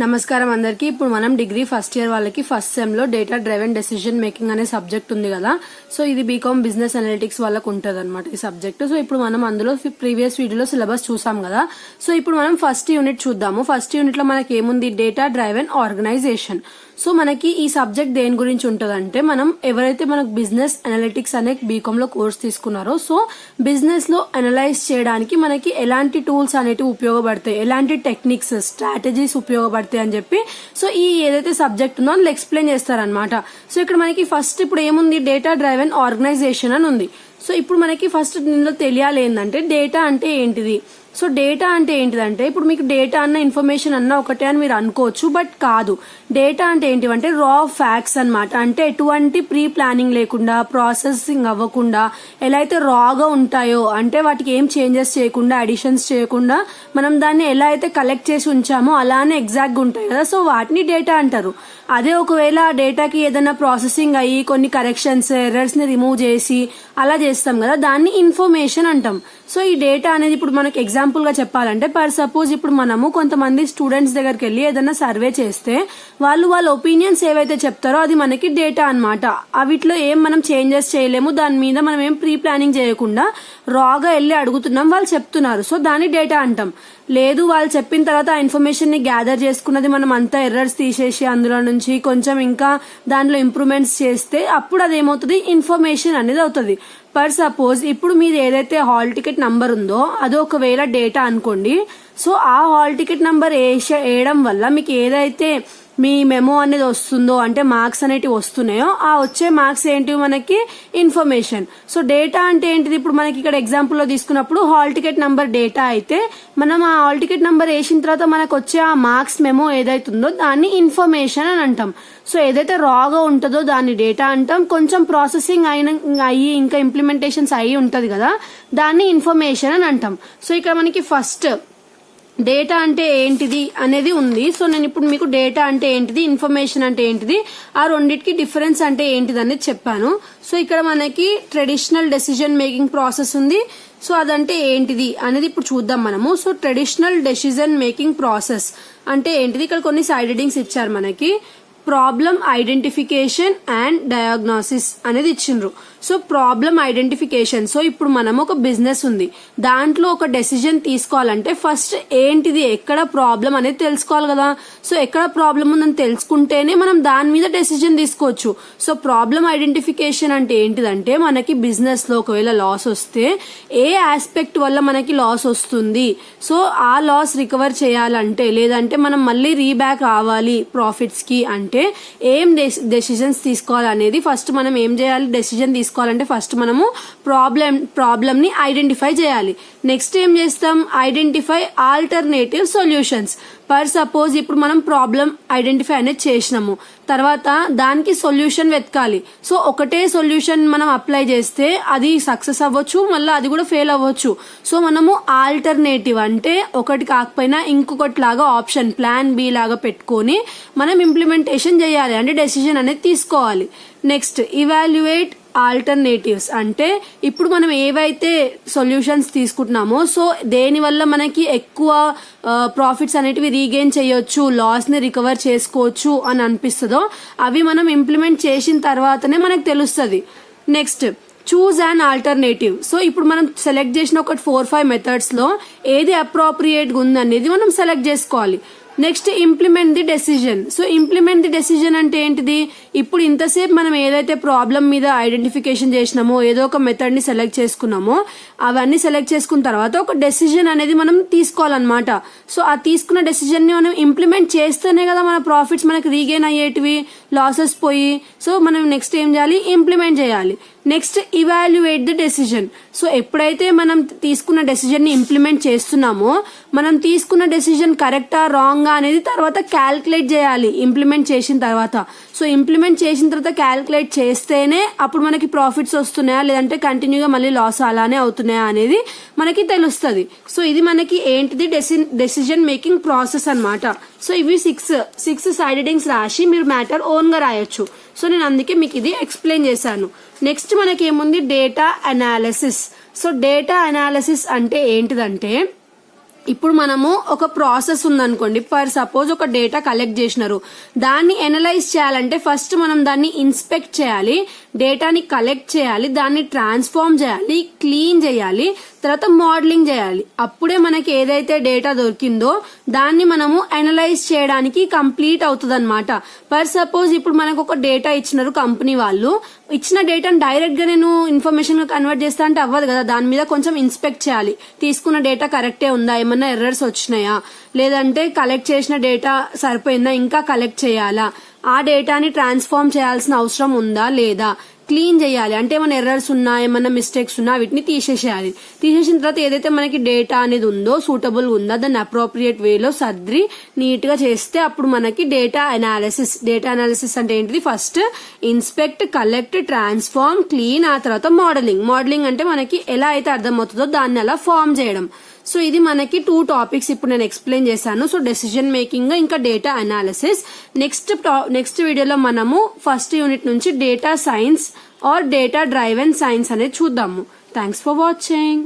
నమస్కారం అందరికి. ఇప్పుడు మనం డిగ్రీ ఫస్ట్ ఇయర్ వాళ్ళకి ఫస్ట్ సెమ్ లో డేటా డ్రైవెన్ డెసిషన్ మేకింగ్ అనే సబ్జెక్ట్ ఉంది కదా. సో ఇది బీకామ్ బిజినెస్ అనలిటిక్స్ వాళ్ళకు ఉంటది అనమాట ఈ సబ్జెక్ట్. సో ఇప్పుడు మనం అందులో ప్రీవియస్ వీడియోలో సిలబస్ చూసాం కదా. సో ఇప్పుడు మనం ఫస్ట్ యూనిట్ చూద్దాము. ఫస్ట్ యూనిట్ లో మనకి ఏముంది, డేటా డ్రైవెన్ ఆర్గనైజేషన్. సో మనకి ఈ సబ్జెక్ట్ దేని గురించి ఉంటదంటే, మనం ఎవరైతే మనకు బిజినెస్ అనలిటిక్స్ అనే బీకామ్ లో కోర్స్ తీసుకున్నారో, సో బిజినెస్ లో అనలైజ్ చేయడానికి మనకి ఎలాంటి టూల్స్ అనేటివి ఉపయోగపడతాయి, ఎలాంటి టెక్నిక్స్ స్ట్రాటజీస్ ఉపయోగపడతాయి అని చెప్పి సో ఈ ఏదైతే సబ్జెక్ట్ ఉందో అందులో ఎక్స్ప్లెయిన్ చేస్తారనమాట. సో ఇక్కడ మనకి ఫస్ట్ ఇప్పుడు ఏముంది, డేటా డ్రైవెన్ ఆర్గనైజేషన్ అని ఉంది. సో ఇప్పుడు మనకి ఫస్ట్ దీనిలో తెలియాలి ఏంటంటే డేటా అంటే ఏంటిది. సో డేటా అంటే ఏంటిదంటే, ఇప్పుడు మీకు డేటా అన్న ఇన్ఫర్మేషన్ అన్న ఒకటే అని మీరు అనుకోవచ్చు, బట్ కాదు. డేటా అంటే ఏంటివంటే రా ఫ్యాక్ట్స్ అన్నమాట. అంటే ఎటువంటి ప్రీ ప్లానింగ్ లేకుండా, ప్రాసెసింగ్ అవ్వకుండా ఎలా అయితే రాగా ఉంటాయో, అంటే వాటికి ఏం చేంజెస్ చేయకుండా, అడిషన్స్ చేయకుండా మనం దాన్ని ఎలా అయితే కలెక్ట్ చేసి ఉంచామో అలానే ఎగ్జాక్ట్ గా ఉంటాయి కదా. సో వాటిని డేటా అంటారు. అదే ఒకవేళ ఆ డేటాకి ఏదైనా ప్రాసెసింగ్ అయ్యి కొన్ని కరెక్షన్స్, ఎర్రర్స్ ని రిమూవ్ చేసి అలా చేస్తాం కదా, దాన్ని ఇన్ఫర్మేషన్ అంటాం. సో ఈ డేటా అనేది ఇప్పుడు మనకి ఎగ్జాంపుల్ గా చెప్పాలంటే, పర్ సపోజ్ ఇప్పుడు మనము కొంతమంది స్టూడెంట్స్ దగ్గరికి వెళ్ళి ఏదైనా సర్వే చేస్తే వాళ్ళ ఒపీనియన్స్ ఏవైతే చెప్తారో అది మనకి డేటా అన్నమాట. అవిట్లో ఏం మనం చేంజెస్ చేయలేము, దాని మీద మనం ఏం ప్రీ ప్లానింగ్ చేయకుండా రాగా వెళ్ళి అడుగుతున్నాం, వాళ్ళు చెప్తున్నారు, సో దాన్ని డేటా అంటాం. లేదు, వాళ్ళు చెప్పిన తర్వాత ఆ ఇన్ఫర్మేషన్ ని గ్యాదర్ చేసుకున్నది మనం అంతా ఎర్రర్స్ తీసేసి అందులో నుంచి కొంచెం ఇంకా దానిలో ఇంప్రూవ్మెంట్స్ చేస్తే అప్పుడు అదేమవుతుంది, ఇన్ఫర్మేషన్ అనేది అవుతుంది. పర్ సపోజ్ ఇప్పుడు మీది ఏదైతే హాల్ టికెట్ నంబర్ ఉందో అది ఒకవేళ డేటా అనుకోండి. సో ఆ హాల్ టికెట్ నంబర్ వేయడం వల్ల మీకు ఏదైతే మీ మెమో అనేది వస్తుందో, అంటే మార్క్స్ అనేటివి వస్తున్నాయో, ఆ వచ్చే మార్క్స్ ఏంటివి మనకి ఇన్ఫర్మేషన్. సో డేటా అంటే ఏంటిది, ఇప్పుడు మనకి ఇక్కడ ఎగ్జాంపుల్ లో తీసుకున్నప్పుడు హాల్ టికెట్ నంబర్ డేటా అయితే మనం ఆ హాల్ టికెట్ నంబర్ వేసిన తర్వాత మనకు వచ్చే ఆ మార్క్స్ మెమో ఏదైతుందో దాన్ని ఇన్ఫర్మేషన్ అని అంటాం. సో ఏదైతే రాగా ఉంటుందో దాన్ని డేటా అంటాం. కొంచెం ప్రాసెసింగ్ అయ్యి ఇంకా ఇంప్లిమెంటేషన్స్ అయ్యి ఉంటది కదా, దాన్ని ఇన్ఫర్మేషన్ అని అంటాం. సో ఇక్కడ మనకి ఫస్ట్ డేటా అంటే ఏంటిది అనేది ఉంది. సో నేను ఇప్పుడు మీకు డేటా అంటే ఏంటిది, ఇన్ఫర్మేషన్ అంటే ఏంటిది, ఆ రెండింటికి డిఫరెన్స్ అంటే ఏంటిది అనేది చెప్పాను. సో ఇక్కడ మనకి ట్రెడిషనల్ డెసిజన్ మేకింగ్ ప్రాసెస్ ఉంది. సో అదంటే ఏంటిది అనేది ఇప్పుడు చూద్దాం మనము. So traditional decision making process అంటే ఏంటిది, ఇక్కడ కొన్ని సైడ్ హెడ్డింగ్స్ ఇచ్చారు మనకి. ప్రాబ్లం ఐడెంటిఫికేషన్ అండ్ డయాగ్నోసిస్ అనేది ఇచ్చిండ్రు. సో ప్రాబ్లం ఐడెంటిఫికేషన్, సో ఇప్పుడు మనం ఒక బిజినెస్ ఉంది, దాంట్లో ఒక డెసిజన్ తీసుకోవాలంటే ఫస్ట్ ఏంటిది, ఎక్కడ ప్రాబ్లం అనేది తెలుసుకోవాలి కదా. సో ఎక్కడ ప్రాబ్లం ఉందని తెలుసుకుంటేనే మనం దాని మీద డెసిజన్ తీసుకోవచ్చు. సో ప్రాబ్లం ఐడెంటిఫికేషన్ అంటే ఏంటిదంటే, మనకి బిజినెస్ లో ఒకవేళ లాస్ వస్తే ఏ ఆస్పెక్ట్ వల్ల మనకి లాస్ వస్తుంది, సో ఆ లాస్ రికవర్ చేయాలంటే, లేదంటే మనం మళ్ళీ రీబ్యాక్ రావాలి ప్రాఫిట్స్ కి అంటే ఏం డెసిజన్స్ తీసుకోవాలనేది ఫస్ట్ మనం ఏం చేయాలి, డెసిజన్ తీసుకోవాలంటే ఫస్ట్ మనము ప్రాబ్లం ని ఐడెంటిఫై చేయాలి. నెక్స్ట్ ఏం చేస్తాం, identify alternative solutions. Per suppose ఇప్పుడు మనం ప్రాబ్లం ఐడెంటిఫై అనేది చేసినాము, తర్వాత దానికి సొల్యూషన్ వెతకాలి. సో ఒకటే సొల్యూషన్ మనం అప్లై చేస్తే అది సక్సెస్ అవ్వచ్చు, మళ్ళీ అది కూడా ఫెయిల్ అవ్వచ్చు. సో మనము ఆల్టర్నేటివ్ అంటే ఒకటి కాకపోయినా ఇంకొకటి లాగా ఆప్షన్ ప్లాన్ బి లాగా పెట్టుకొని మనం ఇంప్లిమెంటేషన్ చేయాలి, అంటే డెసిజన్ అనేది తీసుకోవాలి. నెక్స్ట్ ఇవాల్యుయేట్ ఆల్టర్నేటివ్స్ అంటే ఇప్పుడు మనం ఏవైతే సొల్యూషన్స్ తీసుకుంటున్నామో, సో దేని వల్ల మనకి ఎక్కువ ప్రాఫిట్స్ అనేటివి రీగెయిన్ చేయొచ్చు, లాస్ ని రికవర్ చేసుకోవచ్చు అని అనిపిస్తుందో అవి మనం ఇంప్లిమెంట్ చేసిన తర్వాతనే మనకు తెలుస్తుంది. Next choose and alternative. So ఇప్పుడు మనం సెలెక్ట్ చేసిన ఒక 4-5 మెథడ్స్ లో ఏది అప్రోప్రియేట్ ఉందనేది మనం సెలెక్ట్ చేసుకోవాలి. Next implement the decision. So implement the decision అంటే ఏంటిది, ఇప్పుడు ఇంతసేపు మనం ఏదైతే ప్రాబ్లం మీద ఐడెంటిఫికేషన్ చేసినామో, ఏదో ఒక మెథడ్ ని సెలెక్ట్ చేసుకున్నామో, అవన్నీ సెలెక్ట్ చేసుకున్న తర్వాత ఒక డెసిజన్ అనేది మనం తీసుకోవాలన్నమాట. సో ఆ తీసుకున్న డెసిజన్ ని మనం ఇంప్లిమెంట్ చేస్తేనే కదా మన ప్రాఫిట్స్ మనకి రీగెయిన్ అయ్యేటివి, లాసెస్ పోయి. సో మనం నెక్స్ట్ ఏం చేయాలి, ఇంప్లిమెంట్ చేయాలి. Next evaluate the decision. So ఎప్పుడైతే మనం తీసుకున్న డెసిజన్ ని ఇంప్లిమెంట్ చేస్తున్నామో, మనం తీసుకున్న డెసిజన్ కరెక్టా రాంగా అనేది తర్వాత క్యాల్కులేట్ చేయాలి ఇంప్లిమెంట్ చేసిన తర్వాత. సో ఇంప్లిమెంట్ చేసిన తర్వాత క్యాల్కులేట్ చేస్తేనే అప్పుడు మనకి ప్రాఫిట్స్ వస్తున్నాయా, లేదంటే కంటిన్యూగా మళ్ళీ లాస్ అలానే అవుతున్నాయా అనేది మనకి తెలుస్తుంది. సో ఇది మనకి ఏంటిది, డెసిజన్ మేకింగ్ ప్రాసెస్ అన్నమాట. సో ఇవి సిక్స్ సైడ్ హెడ్డింగ్స్ రాసి మీరు మ్యాటర్ ఓన్ గా రాయొచ్చు. సో నేను అందుకే మీకు ఇది ఎక్స్ప్లెయిన్ చేశాను. నెక్స్ట్ మనకి ఏముంది, data analysis. So data analysis అంటే ఏంటిదంటే, ఇప్పుడు మనము ఒక ప్రాసెస్ ఉందనుకోండి, ఫర్ సపోజ్ ఒక డేటా కలెక్ట్ చేసినారు, దాన్ని ఎనలైజ్ చేయాలంటే ఫస్ట్ మనం దాన్ని ఇన్స్పెక్ట్ చేయాలి, డేటాని కలెక్ట్ చేయాలి, దాన్ని ట్రాన్స్ఫార్మ్ చేయాలి, క్లీన్ చేయాలి, తర్వాత మోడలింగ్ చేయాలి. అప్పుడే మనకి ఏదైతే డేటా దొరికిందో దాన్ని మనము అనలైజ్ చేయడానికి కంప్లీట్ అవుతుంది అనమాట. ఫర్ సపోజ్ ఇప్పుడు మనకు ఒక డేటా ఇచ్చినారు కంపెనీ వాళ్ళు, ఇచ్చిన డేటాను డైరెక్ట్ గా నేను ఇన్ఫర్మేషన్ గా కన్వర్ట్ చేస్తా అంటే అవ్వదు కదా, దాని మీద కొంచెం ఇన్స్పెక్ట్ చేయాలి. తీసుకున్న డేటా కరెక్టే ఉందా, ఏమన్నా ఎర్రర్స్ వచ్చినాయా, లేదంటే కలెక్ట్ చేసిన డేటా సరిపోయిందా, ఇంకా కలెక్ట్ చేయాలా, ఆ డేటాని ట్రాన్స్ఫార్మ్ చేయాల్సిన అవసరం ఉందా లేదా, క్లీన్ చేయాలి, అంటే ఏమైనా ఎర్రర్స్ ఉన్నా ఏమైనా మిస్టేక్స్ ఉన్నా వీటిని తీసేసేయాలి. తీసేసిన తర్వాత ఏదైతే మనకి డేటా అనేది ఉందో సూటబుల్ ఉందా దాన్ని అప్రోప్రియేట్ వేలో సర్ది నీట్ గా చేస్తే అప్పుడు మనకి డేటా అనాలిసిస్. డేటా అనాలిసిస్ అంటే ఏంటిది, first inspect, collect, transform, clean, ఆ తర్వాత మోడలింగ్. మోడలింగ్ అంటే మనకి ఎలా అయితే అర్థమవుతుందో దాన్ని అలా ఫార్మ్ చేయడం. సో ఇది మనకి 2 టాపిక్స్ ఇప్పుడు నేను ఎక్స్ప్లెయిన్ చేశాను. సో డెసిషన్ మేకింగ్ ఇంకా డేటా అనాలిసిస్. నెక్స్ట్ వీడియోలో మనము ఫస్ట్ యూనిట్ నుంచి data science or data driven science అనేది చూద్దాము. Thanks for watching.